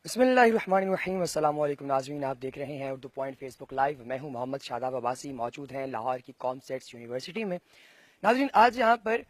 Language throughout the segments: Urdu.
بسم اللہ الرحمن الرحیم، السلام علیکم ناظرین، آپ دیکھ رہے ہیں اردو پوائنٹ فیس بک لائیو۔ میں ہوں محمد شاداب عباسی، موجود ہیں لاہور کی کامسیٹس یونیورسٹی میں۔ ناظرین، آج یہاں پر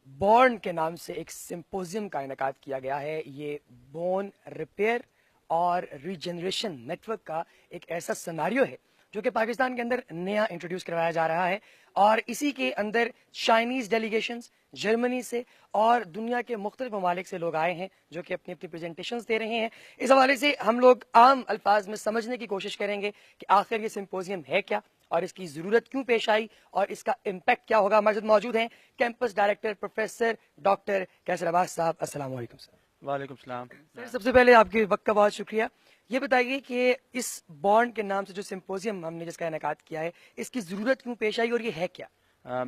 بورن کے نام سے ایک سمپوزیم کا انعقاد کیا گیا ہے۔ یہ بون ریپیئر اور ریجنریشن نیٹ ورک کا ایک ایسا سناریو ہے جو کہ پاکستان کے اندر نیا انٹروڈیوس کروایا جا رہا ہے، اور اسی کے اندر چائنیز ڈیلیگیشنز، جرمنی سے اور دنیا کے مختلف ممالک سے لوگ آئے ہیں جو کہ اپنی اپنی پریزنٹیشنز دے رہے ہیں۔ اس حوالے سے ہم لوگ عام الفاظ میں سمجھنے کی کوشش کریں گے کہ آخر یہ سمپوزیم ہے کیا، اور اس کی ضرورت کیوں پیش آئی، اور اس کا امپیکٹ کیا ہوگا۔ ہمارے ساتھ موجود ہیں کیمپس ڈائریکٹر پروفیسر ڈاکٹر کیسر عباس صاحب۔ السلام علیکم سر۔ وعلیکم السلام۔ سر، سب سے پہلے آپ کے وقت کا بہت شکریہ۔ یہ بتائیے کہ اس بانڈ کے نام سے جو سمپوزیم ہم نے جس کا انعقاد کیا ہے، اس کی ضرورت کیوں پیش آئی اور یہ ہے کیا؟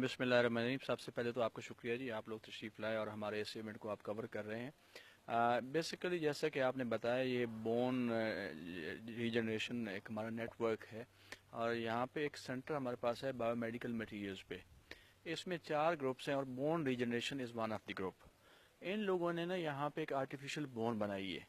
بسم اللہ الرحمن الرحیم۔ سب سے پہلے تو آپ کو شکریہ جی، آپ لوگ تشریف لائے اور ہمارے اس ایونٹ کو آپ کور کر رہے ہیں۔ بیسیکلی جیسا کہ آپ نے بتایا، یہ بون ریجنریشن ایک ہمارا نیٹ ورک ہے، اور یہاں پہ ایک سینٹر ہمارے پاس ہے بایو میڈیکل مٹیریلز پہ۔ اس میں 4 گروپس ہیں اور bone regeneration is one of the group. ان لوگوں نے نا یہاں پہ ایک آرٹیفیشل بون بنائی ہے۔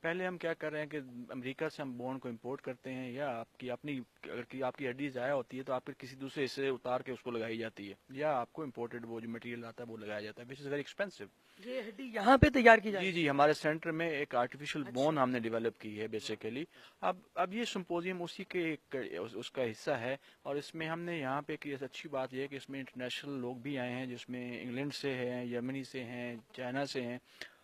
پہلے ہم کیا کر رہے ہیں کہ امریکہ سے ہم بون کو امپورٹ کرتے ہیں، یا آپ کی اپنی اگر آپ کی ہڈی ضائع ہوتی ہے تو آپ پھر کسی دوسرے حصے اتار کے اس کو لگائی جاتی ہے، یا آپ کو امپورٹڈ وہ جو مٹیریل آتا ہے وہ لگایا جاتا ہے، وچ از ویری ایکسپینسو۔ یہ ہڈی یہاں پہ تیار کی جائے؟ جی، ہمارے سینٹر میں ایک آرٹیفیشل بون ہم نے ڈیولپ کی ہے بیسیکلی۔ اب یہ سمپوزیم اسی کے اس کا حصہ ہے، اور اس میں ہم نے یہاں پہ ایک اچھی بات یہ ہے کہ اس میں انٹرنیشنل لوگ بھی آئے ہیں، جس میں انگلینڈ سے ہیں، جرمنی سے ہیں، چائنا سے ہیں،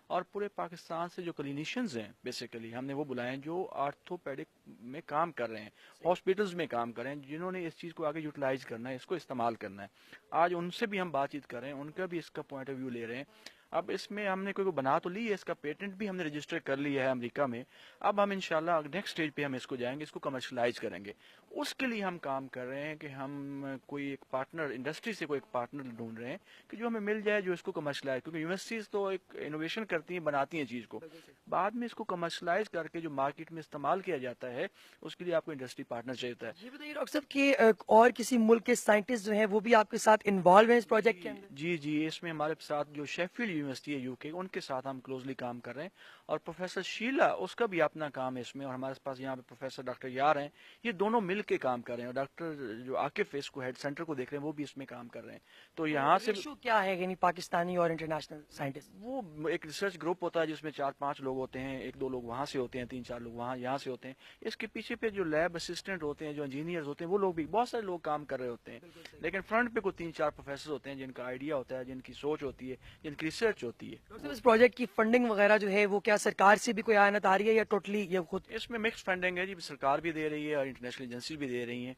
اور پورے پاکستان سے جو کلینیشینز ہیں بیسیکلی ہم نے وہ بلائے ہیں جو آرتھوپیڈک میں کام کر رہے ہیں، ہاسپٹلز میں کام کر رہے ہیں، جنہوں نے اس چیز کو آگے یوٹیلائز کرنا ہے، اس کو استعمال کرنا ہے۔ آج ان سے بھی ہم بات چیت کر رہے ہیں، ان کا بھی اس کا پوائنٹ آف ویو لے رہے ہیں۔ اب اس میں ہم نے کوئی بنا تو لی ہے، اس کا پیٹنٹ بھی ہم نے رجسٹر کر لیا ہے امریکہ میں۔ اب ہم انشاءاللہ نیکسٹ سٹیج پہ ہم اس کو جائیں گے، اس کو کمرشلائز کریں گے۔ اس کے لیے ہم کام کر رہے ہیں کہ ہم کوئی ایک پارٹنر، انڈسٹری سے کوئی ایک پارٹنر ڈھونڈ رہے ہیں کہ جو ہمیں مل جائے، جو اس کو کمرشلائز، کیونکہ یونیورسٹیز تو ایک انوویشن کرتی ہیں، بناتی ہیں چیز کو، بعد میں اس کو کمرشلائز کر کے جو مارکیٹ میں استعمال کیا جاتا ہے، اس کے لیے آپ کو انڈسٹری پارٹنر چاہیے ہے۔ یہ بتائیے ڈاکٹر صاحب کہ اور کسی ملک کے سائنٹسٹ جو ہیں وہ بھی آپ کے ساتھ انوالو ہیں اس پروجیکٹ کے اندر؟ جی، اس میں ہمارے ساتھ جو شیفیلڈ یونیورسٹی ہے UK، ان کے ساتھ ہم کلوزلی کام کر رہے ہیں، اور پروفیسر شیلا، اس کا بھی اپنا کام ہے اس میں، اور ہمارے پاس یہاں پہ پروفیسر ڈاکٹر یار ہیں، یہ دونوں مل کے کام کر رہے ہیں، اور ڈاکٹر جو عاقف اس کو ہیڈ سینٹر کو دیکھ رہے ہیں، وہ بھی اس میں کام کر رہے ہیں۔ تو یہاں سے ریشو کیا ہے، یعنی پاکستانی اور انٹرنیشنل سائنٹسٹ؟ وہ ایک ریسرچ گروپ ہوتا ہے جس میں 4-5 لوگ ہوتے ہیں، 1-2 لوگ وہاں سے ہوتے ہیں، 3-4 لوگ یہاں سے ہوتے ہیں۔ اس کے پیچھے پہ جو لیب اسسٹنٹ ہوتے ہیں، جو انجینئرز ہوتے ہیں، وہ لوگ بھی بہت سارے لوگ کام کر رہے ہوتے ہیں، لیکن فرنٹ پہ کوئی 3-4 پروفیسر ہوتے ہیں جن کا آئیڈیا ہوتا ہے، جن کی سوچ ہوتی ہے، جن کی ریسرچ ہوتی ہے۔ ڈاکٹر صاحب، اس پروجیکٹ کی فنڈنگ وغیرہ جو ہے وہ کیا سرکار سے بھی کوئی اعانت آ رہی ہے یا ٹوٹلی یہ خود؟ اس میں مکس فنڈنگ ہے جی، سرکار بھی دے رہی ہے اور انٹرنیشنل ایجنسیز بھی دے رہی ہیں۔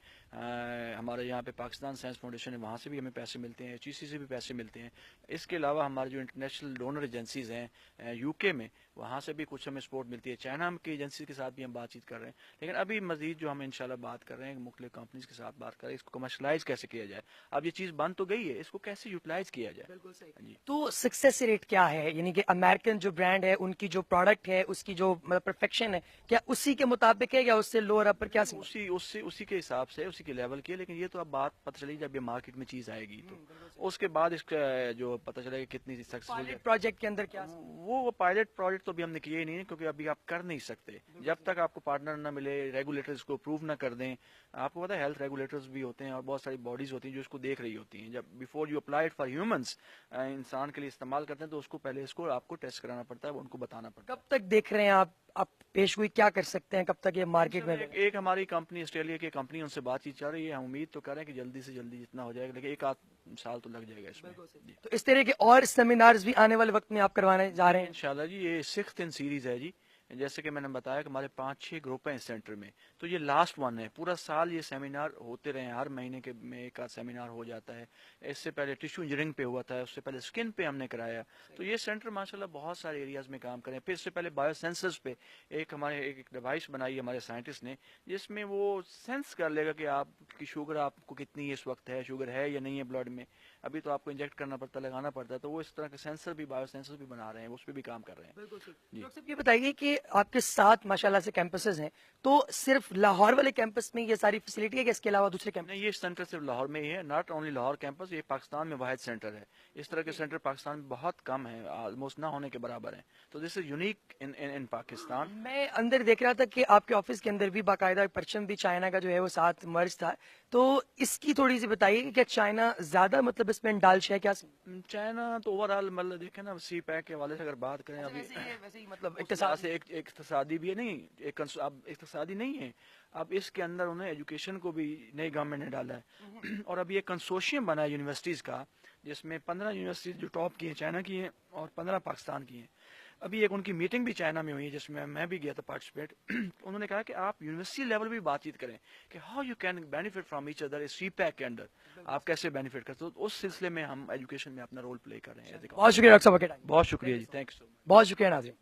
ہمارے یہاں پہ پاکستان سائنس فاؤنڈیشن ہے، وہاں سے بھی ہمیں پیسے ملتے ہیں، HEC سے بھی پیسے ملتے ہیں۔ اس کے علاوہ ہمارے جو انٹرنیشنل ڈونر ایجنسیز ہیں UK میں، وہاں سے بھی کچھ ہمیں سپورٹ ملتی ہے۔ چائنا کی ایجنسی کے ساتھ بھی ہم بات چیت کر رہے ہیں، لیکن ابھی مزید جو ہم انشاءاللہ بات کر رہے ہیں، مختلف کمپنیز کے ساتھ بات کر رہے ہیں، اس کو کمرشلائز کیسے کیا جائے۔ اب یہ چیز بن تو گئی ہے، اس کو کیسے یوٹیلائز کیا جائے۔ بالکل صحیح۔ جی، تو سکسیس ریٹ کیا ہے، یعنی کہ امریکن جو برانڈ ہے ان کی جو پروڈکٹ ہے اس کی جو مطلب پرفیکشن ہے، کیا اسی کے مطابق ہے یا اس سے لوور اپر کیا سین؟ اسی کے حساب سے، اسی کے لیول کی ہے، لیکن یہ تو اب بات پتہ چلی جب یہ مارکیٹ میں چیز آئے گی تو اس کے بعد اس کا جو پتہ چلے گا کتنی سکسیسفل ہے۔ پروجیکٹ کے اندر کیا؟ وہ پائلٹ پروجیکٹ تو ابھی ہم نے کیے ہی نہیں، کیونکہ ابھی آپ کر نہیں سکتے جب تک آپ کو پارٹنر نہ ملے، ریگولیٹرز کو اپروو نہ کر دیں۔ آپ کو پتا ہے ہیلتھ ریگولیٹرز بھی ہوتے ہیں اور بہت ساری باڈیز ہوتی ہیں جو اس کو دیکھ رہی ہوتی ہیں، جب before you apply it for humans, انسان کے لیے استعمال کرتے ہیں تو اس کو پہلے اس کو آپ کو ٹیسٹ کرانا پڑتا ہے، ان کو بتانا پڑتا ہے۔ کب تک دیکھ رہے ہیں آپ پیش گوئی کیا کر سکتے ہیں، کب تک یہ مارکیٹ میں؟ ایک ہماری کمپنی، آسٹریلیا کی کمپنی، ان سے بات چیت چل رہی ہے، ہم امید تو کریں کہ جلدی سے جلدی جتنا ہو جائے گا، لیکن 1-8 سال تو لگ جائے گا اس میں۔ جی، تو اس طرح کے اور سیمینارز بھی آنے والے وقت میں آپ کروانے جا رہے ہیں؟ انشاءاللہ جی، یہ 6th ان سیریز ہے جی۔ جیسے کہ میں نے بتایا کہ ہمارے 5-6 گروپ ہیں اس سینٹر میں، تو یہ لاسٹ ون ہے۔ پورا سال یہ سیمینار ہوتے رہے ہیں، ہر مہینے کے میں ایک آدھ سیمینار ہو جاتا ہے۔ اس سے پہلے ٹیشو انجینئرنگ پہ ہوا تھا، اس سے پہلے اسکن پہ ہم نے کرایا۔ تو یہ سینٹر ماشاءاللہ بہت سارے ایریاز میں کام کریں۔ پھر اس سے پہلے بایو سینسرز پہ ایک ڈیوائس بنائی ہمارے سائنٹسٹ نے، جس میں وہ سینس کر لے گا کہ آپ کی شوگر آپ کو کتنی اس وقت ہے، شوگر ہے یا نہیں ہے بلڈ میں، ابھی تو آپ کو انجیکٹ کرنا پڑتا ہے, لگانا پڑتا ہے, تو وہ اس طرح کے سینسر بھی, بایو سینسر بھی بنا رہے ہیں, اس پہ بھی کام کر رہے ہیں. جی. ڈاکٹر صاحب یہ بتائیے کہ آپ کے 7 ماشاءاللہ سے کیمپسز ہیں, تو صرف لاہور والے کیمپس میں یہ ساری فیسلٹی ہے کہ اس کے علاوہ دوسرے کیمپس؟ نہیں, یہ سینٹر صرف لاہور میں ہی ہے, ناٹ اونلی لاہور کیمپس, یہ پاکستان میں واحد سینٹر ہے. اس طرح کے سینٹر پاکستان میں بہت کم ہیں, آلموسٹ نہ ہونے کے برابر ہیں. تو دس از یونیک ان پاکستان. میں اندر دیکھ رہا تھا کہ آپ کے آفس کے اندر بھی باقاعدہ پرچم بھی چائنا کا جو ہے وہ ساتھ مرج تھا, تو اس کی تھوڑی سی بتائیے کہ کیا چائنا زیادہ مطلب اس میں انڈالش ہے کیا؟ چائنا تو اوور آل مطلب دیکھیں نا, سی پیک کے حوالے سے اگر بات کریں, ابھی ویسے ہی مطلب اس لحاظ سے ایک اقتصادی بھی ہے, نہیں اب اقتصادی نہیں ہے, اب اس کے اندر انہیں ایجوکیشن کو بھی نئی گورنمنٹ نے ڈالا ہے. اور ابھی ایک کنسورشیم بنا ہے یونیورسٹیز کا, جس میں 15 یونیورسٹیز جو ٹاپ کی ہیں چائنا کی ہیں اور 15 پاکستان کی ہیں. ابھی ایک ان کی میٹنگ بھی چائنا میں ہوئی ہے, جس میں بھی گیا تھا پارٹیسپیٹ. انہوں نے کہا کہ آپ یونیورسٹی لیول بھی بات چیت کریں کہ how you can benefit from each other, CPEC کے اندر آپ کیسے بینیفٹ کرتے ہو. اس سلسلے میں ہم ایجوکیشن میں اپنا رول پلے کر رہے ہیں. بہت شکریہ ڈاکٹر صاحب. بہت شکریہ جی, تھینک یو سو مچ. بہت شکریہ ناظرین.